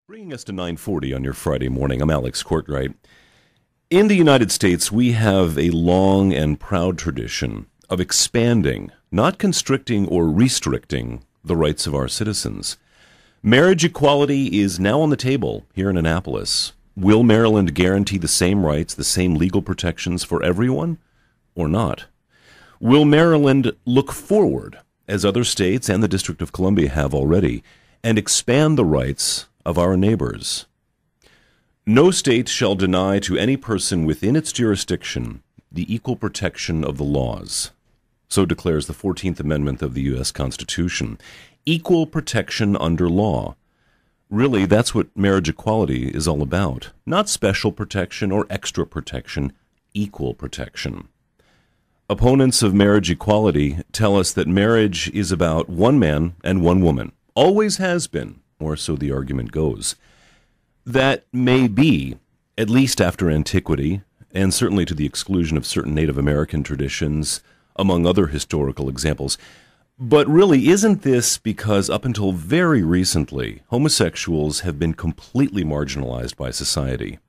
Bringing us to 9:40 on your Friday morning, I'm Alex Cortright. In the United States, we have a long and proud tradition of expanding, not constricting or restricting, the rights of our citizens. Marriage equality is now on the table here in Annapolis. Will Maryland guarantee the same rights, the same legal protections for everyone, or not? Will Maryland look forward, as other states and the District of Columbia have already, and expand the rights of our neighbors? No state shall deny to any person within its jurisdiction the equal protection of the laws. So declares the 14th Amendment of the U.S. Constitution. Equal protection under law. Really, that's what marriage equality is all about. Not special protection or extra protection, equal protection. Opponents of marriage equality tell us that marriage is about one man and one woman. Always has been, or so the argument goes. That may be, at least after antiquity, and certainly to the exclusion of certain Native American traditions, among other historical examples. But really, isn't this because up until very recently, homosexuals have been completely marginalized by society?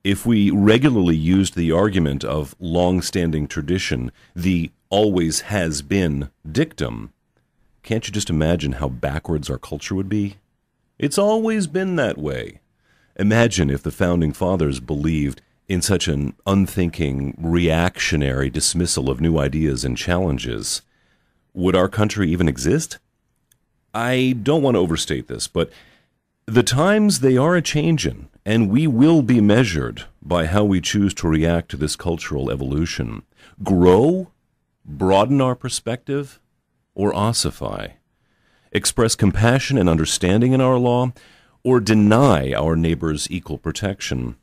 If we regularly used the argument of long-standing tradition, the always has been dictum, can't you just imagine how backwards our culture would be? It's always been that way. Imagine if the Founding Fathers believed in such an unthinking, reactionary dismissal of new ideas and challenges. Would our country even exist? I don't want to overstate this, but the times, they are a-changin', and we will be measured by how we choose to react to this cultural evolution. Grow? Broaden our perspective? Or ossify? Express compassion and understanding in our law, or deny our neighbors equal protection?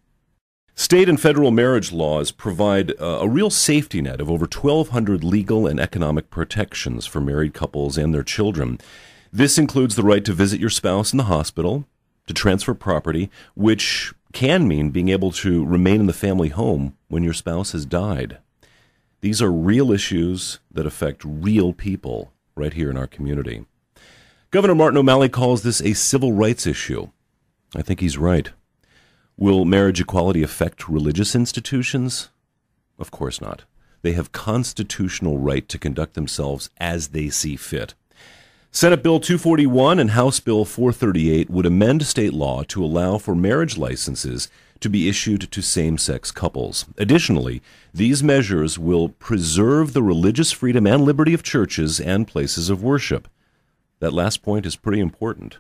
State and federal marriage laws provide a real safety net of over 1,200 legal and economic protections for married couples and their children. This includes the right to visit your spouse in the hospital, to transfer property, which can mean being able to remain in the family home when your spouse has died. These are real issues that affect real people right here in our community. Governor Martin O'Malley calls this a civil rights issue. I think he's right. Will marriage equality affect religious institutions? Of course not. They have constitutional right to conduct themselves as they see fit. Senate Bill 241 and House Bill 438 would amend state law to allow for marriage licenses to be issued to same-sex couples. Additionally, these measures will preserve the religious freedom and liberty of churches and places of worship. That last point is pretty important.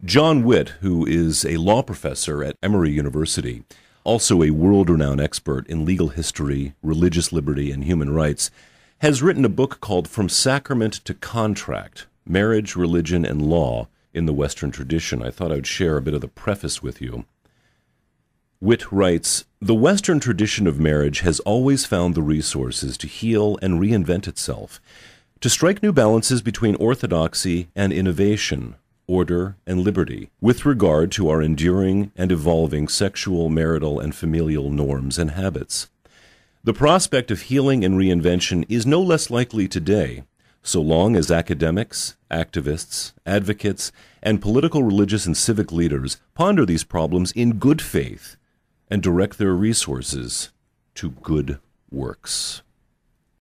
John Witt, who is a law professor at Emory University, also a world-renowned expert in legal history, religious liberty, and human rights, has written a book called From Sacrament to Contract, Marriage, Religion, and Law in the Western Tradition. I thought I would share a bit of the preface with you. Witt writes, "The Western tradition of marriage has always found the resources to heal and reinvent itself, to strike new balances between orthodoxy and innovation, order and liberty, with regard to our enduring and evolving sexual, marital, and familial norms and habits. The prospect of healing and reinvention is no less likely today, so long as academics, activists, advocates, and political, religious, and civic leaders ponder these problems in good faith and direct their resources to good works."